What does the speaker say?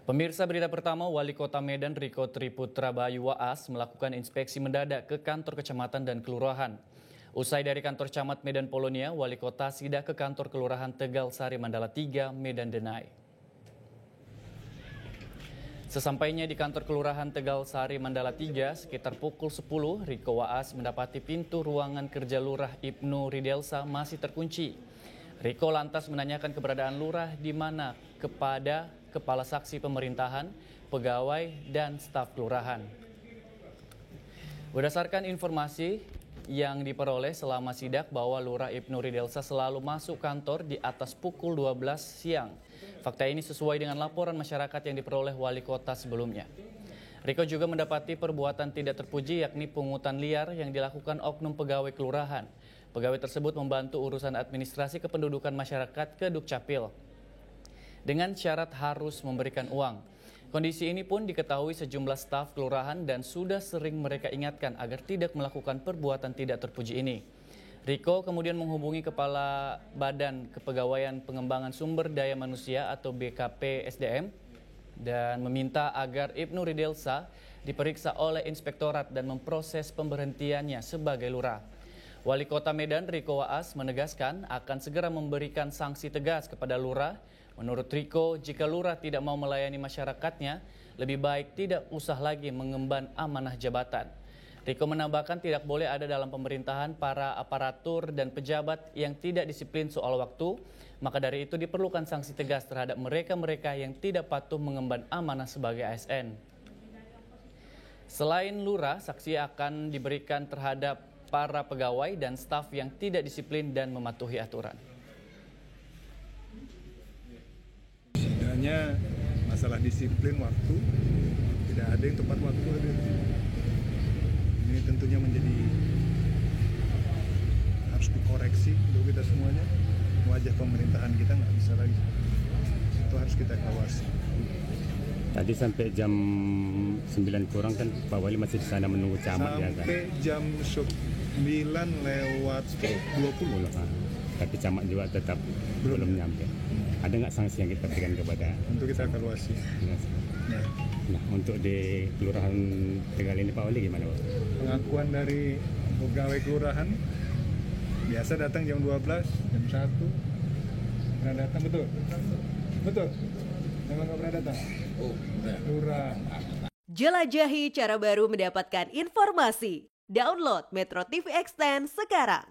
Pemirsa berita pertama, Wali Kota Medan Riko Triputra Bayu Waas melakukan inspeksi mendadak ke kantor kecamatan dan kelurahan. Usai dari kantor camat Medan Polonia, Wali Kota sidak ke kantor kelurahan Tegal Sari Mandala 3, Medan Denai. Sesampainya di kantor kelurahan Tegal Sari Mandala 3, sekitar pukul 10, Riko Waas mendapati pintu ruangan kerja Lurah Ibnu Ridelsa masih terkunci. Riko lantas menanyakan keberadaan lurah di mana kepada kepala saksi pemerintahan, pegawai, dan staf kelurahan. Berdasarkan informasi yang diperoleh selama sidak bahwa Lurah Ibnu Ridelsa selalu masuk kantor di atas pukul 12 siang. Fakta ini sesuai dengan laporan masyarakat yang diperoleh wali kota sebelumnya. Riko juga mendapati perbuatan tidak terpuji yakni pungutan liar yang dilakukan oknum pegawai kelurahan. Pegawai tersebut membantu urusan administrasi kependudukan masyarakat ke Dukcapil dengan syarat harus memberikan uang. Kondisi ini pun diketahui sejumlah staf kelurahan dan sudah sering mereka ingatkan agar tidak melakukan perbuatan tidak terpuji ini. Riko kemudian menghubungi Kepala Badan Kepegawaian Pengembangan Sumber Daya Manusia atau BKP SDM dan meminta agar Ibnu Ridelsa diperiksa oleh inspektorat dan memproses pemberhentiannya sebagai lurah. Wali Kota Medan Riko Waas menegaskan akan segera memberikan sanksi tegas kepada lurah. Menurut Riko, jika lurah tidak mau melayani masyarakatnya, lebih baik tidak usah lagi mengemban amanah jabatan. Riko menambahkan tidak boleh ada dalam pemerintahan para aparatur dan pejabat yang tidak disiplin soal waktu, maka dari itu diperlukan sanksi tegas terhadap mereka-mereka yang tidak patuh mengemban amanah sebagai ASN. Selain lurah, sanksi akan diberikan terhadap para pegawai dan staf yang tidak disiplin dan mematuhi aturan. Setidaknya masalah disiplin waktu, tidak ada yang tepat waktu. Ini tentunya menjadi harus dikoreksi untuk kita semuanya. Wajah pemerintahan kita nggak bisa lagi. Itu harus kita kawasi. Tadi sampai jam 9 kurang kan Pak Wali masih di sana menunggu camat ya kan? Sampai jam 9:20. Tapi camat juga tetap belum nyampe. Ada nggak sanksi yang kita berikan kepada? Untuk kita evaluasi. Nah, untuk di Kelurahan Tegal ini Pak Wali gimana Pak? Pengakuan dari pegawai kelurahan biasa datang jam 12, jam 1 pernah datang, betul? Betul? Memang nggak pernah datang? Lurah. Jelajahi cara baru mendapatkan informasi. Download Metro TV Extend sekarang.